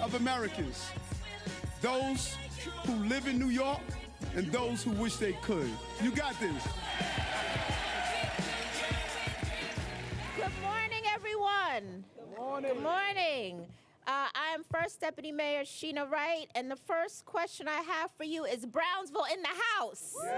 of Americans. Those who live in New York and those who wish they could. You got this. Good morning, everyone. Good morning. Good morning. I am First Deputy Mayor Sheena Wright, and the first question I have for you is Brownsville in the house. All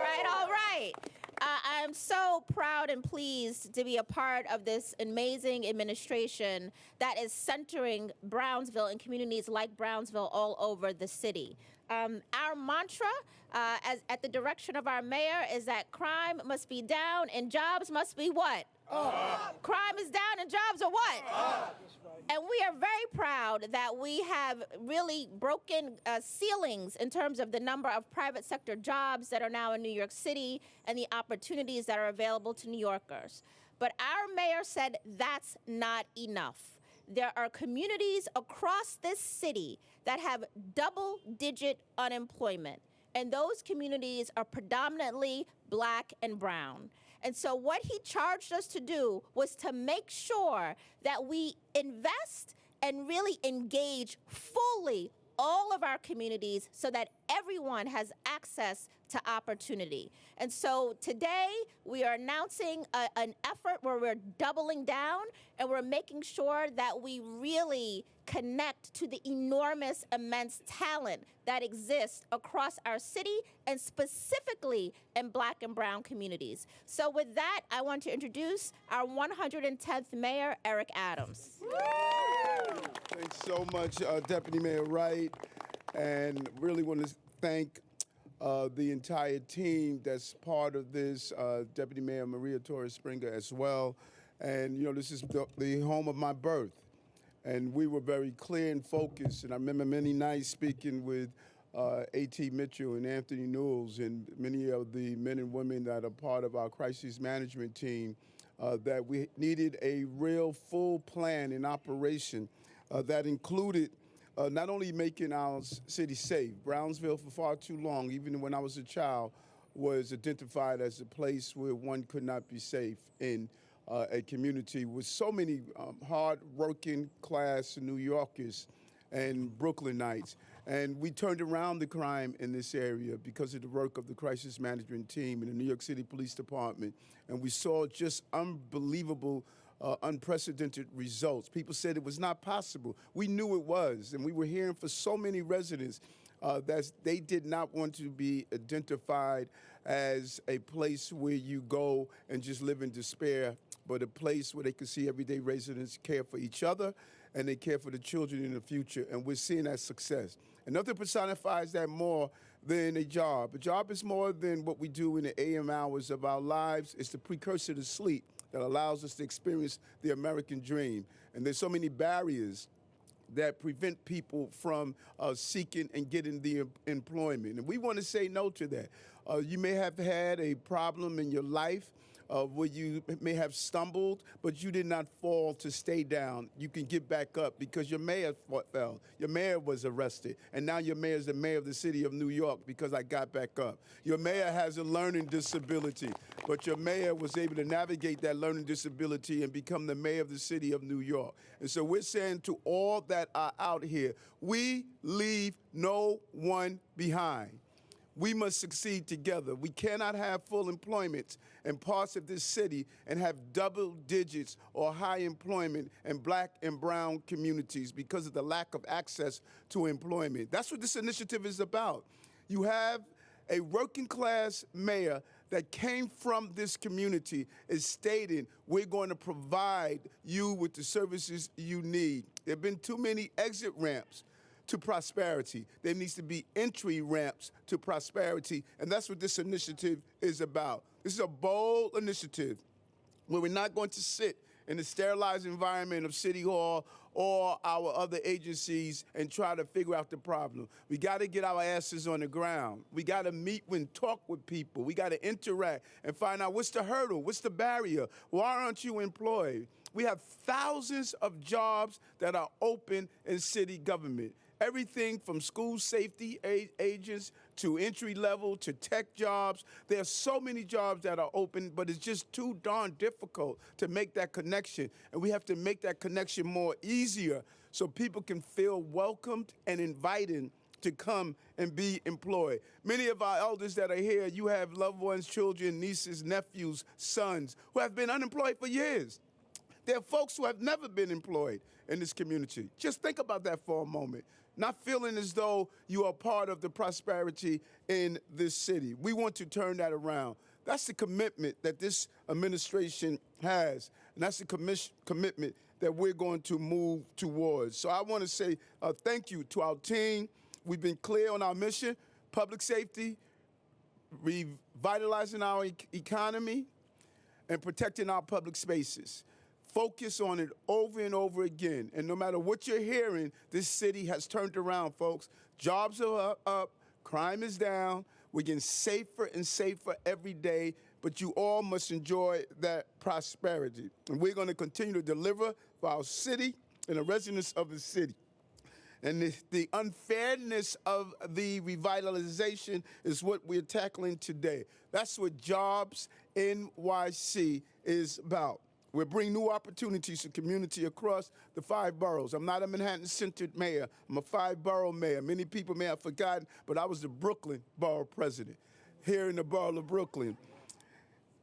right. I am so proud and pleased to be a part of this amazing administration that is centering Brownsville and communities like Brownsville all over the city. Our mantra, at the direction of our mayor, is that crime must be down and jobs must be what? Up. Crime is down and jobs are what? Up. And we are very proud that we have really broken ceilings in terms of the number of private sector jobs that are now in New York City and the opportunities that are available to New Yorkers. But our mayor said that's not enough. There are communities across this city that have double-digit unemployment, and those communities are predominantly Black and brown. And so what he charged us to do was to make sure that we invest and really engage fully all of our communities so that everyone has access to opportunity. And so today we are announcing an effort where we're doubling down and we're making sure that we really connect to the enormous, immense talent that exists across our city and specifically in Black and brown communities. So with that, I want to introduce our 110th Mayor, Eric Adams. Thanks so much, Deputy Mayor Wright, and really want to thank the entire team that's part of this, Deputy Mayor Maria Torres Springer as well. And, you know, this is the home of my birth. And we were very clear and focused. And I remember many nights speaking with A.T. Mitchell and Anthony Newells and many of the men and women that are part of our crisis management team that we needed a real full plan in operation that included not only making our city safe. Brownsville for far too long, even when I was a child, was identified as a place where one could not be safe in a community with so many hard-working class New Yorkers and Brooklynites. And we turned around the crime in this area because of the work of the crisis management team and the New York City Police Department. And we saw just unbelievable, unprecedented results. People said it was not possible. We knew it was. And we were hearing for so many residents that they did not want to be identified as a place where you go and just live in despair, but a place where they can see everyday residents care for each other and they care for the children in the future. And we're seeing that success. And nothing personifies that more than a job. A job is more than what we do in the AM hours of our lives. It's the precursor to sleep that allows us to experience the American dream. And there's so many barriers that prevent people from seeking and getting the employment. And we want to say no to that. You may have had a problem in your life where you may have stumbled, but you did not fall to stay down. You can get back up because your mayor fell. Your mayor was arrested, and now your mayor is the mayor of the city of New York because I got back up. Your mayor has a learning disability, but your mayor was able to navigate that learning disability and become the mayor of the city of New York. And so we're saying to all that are out here, we leave no one behind. We must succeed together. We cannot have full employment in parts of this city and have double digits or high employment in Black and brown communities because of the lack of access to employment. That's what this initiative is about. You have a working class mayor that came from this community is stating, we're going to provide you with the services you need. There have been too many exit ramps to prosperity. There needs to be entry ramps to prosperity, and that's what this initiative is about. This is a bold initiative where we're not going to sit in the sterilized environment of City Hall or our other agencies and try to figure out the problem. We got to get our asses on the ground. We got to meet and talk with people. We got to interact and find out what's the hurdle, what's the barrier, why aren't you employed? We have thousands of jobs that are open in city government. Everything from school safety agents to entry level to tech jobs. There are so many jobs that are open, but it's just too darn difficult to make that connection. And we have to make that connection more easier so people can feel welcomed and invited to come and be employed. Many of our elders that are here, you have loved ones, children, nieces, nephews, sons who have been unemployed for years. There are folks who have never been employed in this community. Just think about that for a moment. Not feeling as though you are part of the prosperity in this city. We want to turn that around. That's the commitment that this administration has, and that's the commitment that we're going to move towards. So I want to say thank you to our team. We've been clear on our mission: public safety, revitalizing our economy, and protecting our public spaces. Focus on it over and over again. And no matter what you're hearing, this city has turned around, folks. Jobs are up, crime is down. We're getting safer and safer every day, but you all must enjoy that prosperity. And we're going to continue to deliver for our city and the residents of the city. And the unfairness of the revitalization is what we're tackling today. That's what Jobs NYC is about. We're bringing new opportunities to community across the 5 boroughs. I'm not a Manhattan-centered mayor. I'm a 5-borough mayor. Many people may have forgotten, but I was the Brooklyn borough president here in the borough of Brooklyn.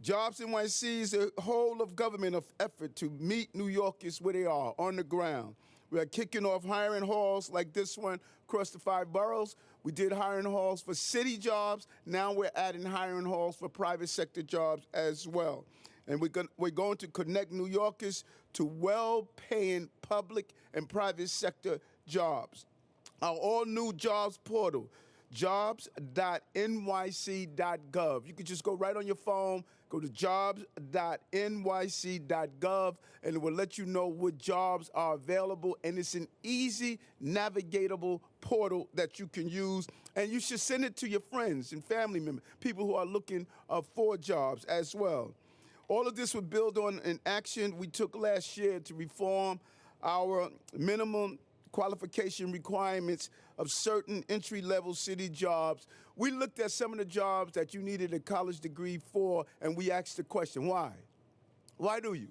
Jobs NYC is a whole of government of effort to meet New Yorkers where they are, on the ground. We are kicking off hiring halls like this one across the 5 boroughs. We did hiring halls for city jobs. Now we're adding hiring halls for private sector jobs as well. And we're going to connect New Yorkers to well-paying public and private sector jobs. Our all-new jobs portal, jobs.nyc.gov. You can just go right on your phone, go to jobs.nyc.gov, and it will let you know what jobs are available. And it's an easy, navigatable portal that you can use. And you should send it to your friends and family members, people who are looking for jobs as well. All of this will build on an action we took last year to reform our minimum qualification requirements of certain entry-level city jobs. We looked at some of the jobs that you needed a college degree for, and we asked the question, why? Why do you?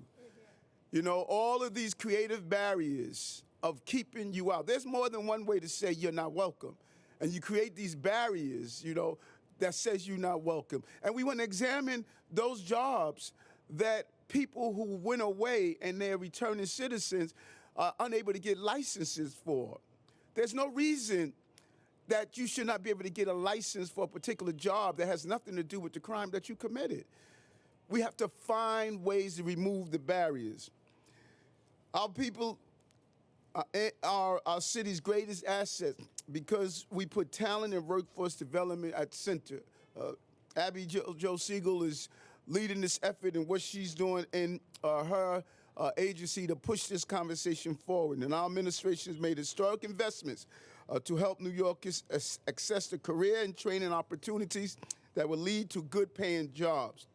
You know, all of these creative barriers of keeping you out. There's more than one way to say you're not welcome. And you create these barriers, you know, that says you're not welcome. And we want to examine those jobs that people who went away and they're returning citizens are unable to get licenses for. There's no reason that you should not be able to get a license for a particular job that has nothing to do with the crime that you committed. We have to find ways to remove the barriers. Our people are our city's greatest asset because we put talent and workforce development at center. Abby Jo Siegel is leading this effort and what she's doing in her agency to push this conversation forward. And our administration has made historic investments to help New Yorkers access the career and training opportunities that will lead to good-paying jobs.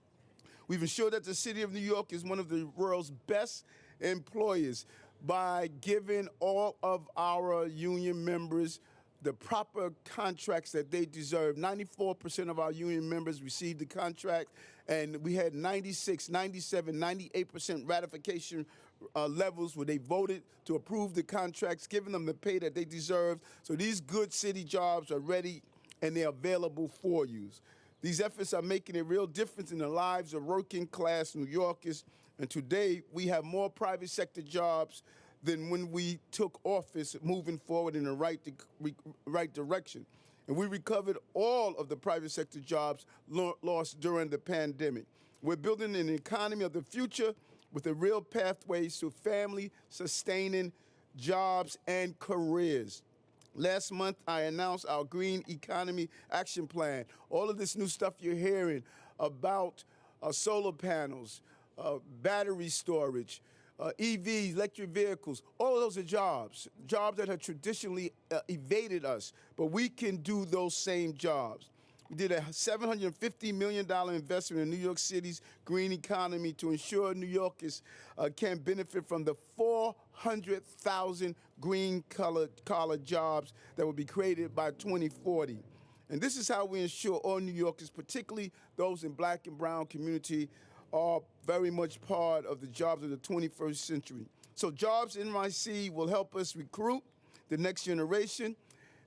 We've ensured that the city of New York is one of the world's best employers by giving all of our union members the proper contracts that they deserve. 94% of our union members received the contract, and we had 96, 97, 98% ratification levels where they voted to approve the contracts, giving them the pay that they deserve. So these good city jobs are ready and they're available for you. These efforts are making a real difference in the lives of working class New Yorkers, and today we have more private sector jobs than when we took office, moving forward in the right direction. And we recovered all of the private sector jobs lost during the pandemic. We're building an economy of the future with a real pathways to family-sustaining jobs and careers. Last month, I announced our Green Economy Action Plan. All of this new stuff you're hearing about solar panels, battery storage, EVs, electric vehicles, all of those are jobs that have traditionally evaded us, but we can do those same jobs. We did a $750 million investment in New York City's green economy to ensure New Yorkers can benefit from the 400,000 green-collar jobs that will be created by 2040. And this is how we ensure all New Yorkers, particularly those in black and brown community, are very much part of the jobs of the 21st century. So Jobs NYC will help us recruit the next generation.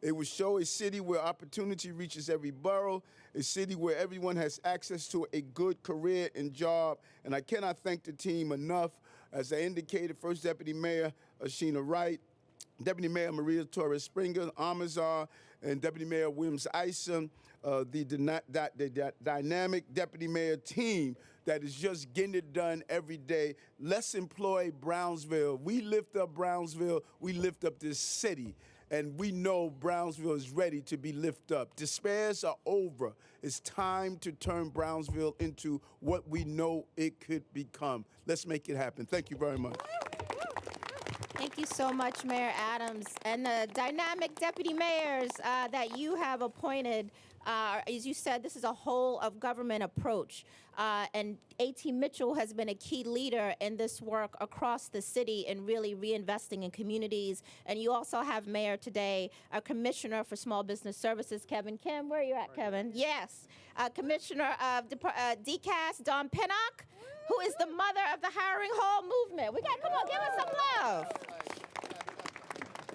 It will show a city where opportunity reaches every borough, a city where everyone has access to a good career and job. And I cannot thank the team enough. As I indicated, First Deputy Mayor Sheena Wright, Deputy Mayor Maria Torres Springer, Amazar, and Deputy Mayor Williams Isom, the dynamic Deputy Mayor team that is just getting it done every day. Let's employ Brownsville. We lift up Brownsville. We lift up this city. And we know Brownsville is ready to be lifted up. Despairs are over. It's time to turn Brownsville into what we know it could become. Let's make it happen. Thank you very much. Thank you so much, Mayor Adams. And the dynamic deputy mayors that you have appointed, as you said, this is a whole of government approach. And A.T. Mitchell has been a key leader in this work across the city and really reinvesting in communities. And you also have Mayor today, a Commissioner for Small Business Services, Kevin Kim. Where are you at, Kevin? Yes. Commissioner of DCAS, Dawn Pinnock, who is the mother of the Hiring Hall movement. We got, come on, give us some love.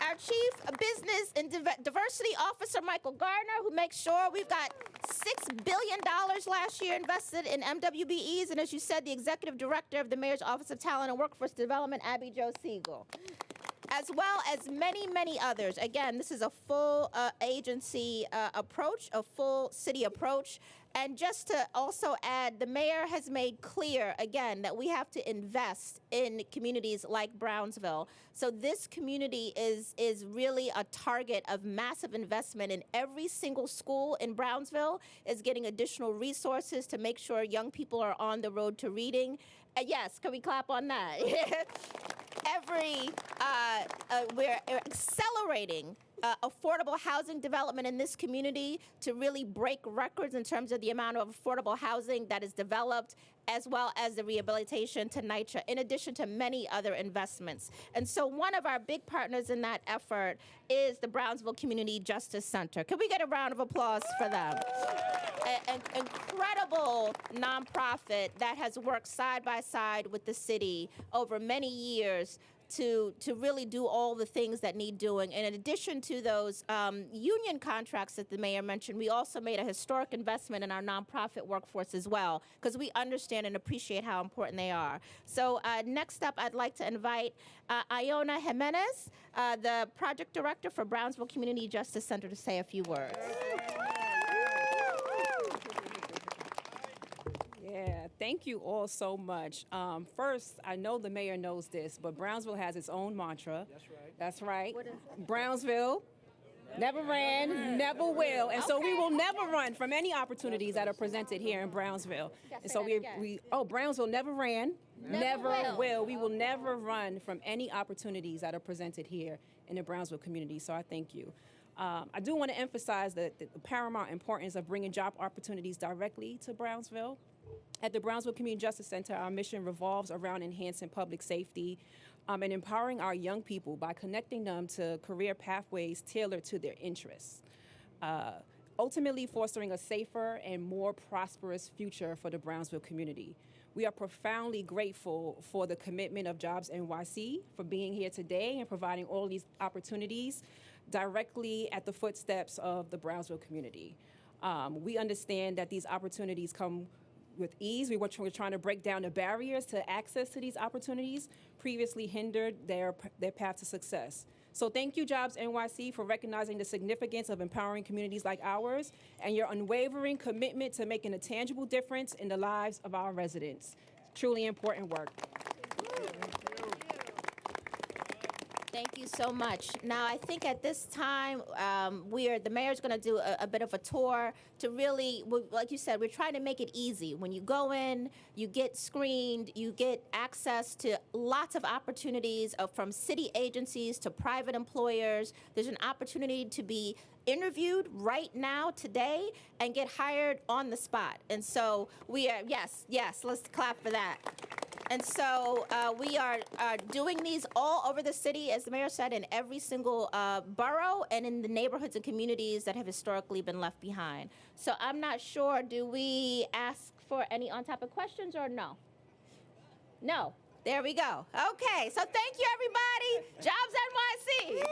Our Chief Business and Diversity Officer, Michael Gardner, who makes sure we've got $6 billion last year invested in MWBEs, and as you said, the Executive Director of the Mayor's Office of Talent and Workforce Development, Abby Jo Siegel, as well as many, many others. Again, this is a full agency approach, a full city approach. And just to also add, the mayor has made clear, again, that we have to invest in communities like Brownsville. So this community is really a target of massive investment, and every single school in Brownsville is getting additional resources to make sure young people are on the road to reading. Yes, can we clap on that? We're accelerating affordable housing development in this community to really break records in terms of the amount of affordable housing that is developed, as well as the rehabilitation to NYCHA, in addition to many other investments. And so one of our big partners in that effort is the Brownsville Community Justice Center. Can we get a round of applause for them? An incredible nonprofit that has worked side by side with the city over many years to really do all the things that need doing. And in addition to those union contracts that the mayor mentioned, we also made a historic investment in our nonprofit workforce as well, because we understand and appreciate how important they are. So next up, I'd like to invite Iona Jimenez, the project director for Brownsville Community Justice Center, to say a few words. Yeah, thank you all so much. First, I know the mayor knows this, but Brownsville has its own mantra. That's right. That's right. What is it? Brownsville never ran, never will. And so we will never run from any opportunities that are presented here in Brownsville. And so Brownsville never ran, never will. We will never run from any opportunities that are presented here in the Brownsville community. So I thank you. I do want to emphasize the paramount importance of bringing job opportunities directly to Brownsville. At the Brownsville Community Justice Center, our mission revolves around enhancing public safety and empowering our young people by connecting them to career pathways tailored to their interests, ultimately fostering a safer and more prosperous future for the Brownsville community. We are profoundly grateful for the commitment of Jobs NYC for being here today and providing all these opportunities directly at the footsteps of the Brownsville community. We understand that these opportunities come with ease. We're trying to break down the barriers to access to these opportunities previously hindered their path to success. So thank you, Jobs NYC, for recognizing the significance of empowering communities like ours and your unwavering commitment to making a tangible difference in the lives of our residents. Truly important work. Thank you so much. Now, I think at this time, the mayor's going to do a bit of a tour to really, like you said, we're trying to make it easy. When you go in, you get screened, you get access to lots of opportunities from city agencies to private employers. There's an opportunity to be interviewed right now, today, and get hired on the spot. And so we are, yes, let's clap for that. And so we are doing these all over the city, as the mayor said, in every single borough and in the neighborhoods and communities that have historically been left behind. So I'm not sure, do we ask for any on-topic questions or no? No. There we go. Okay, so thank you, everybody. Jobs NYC.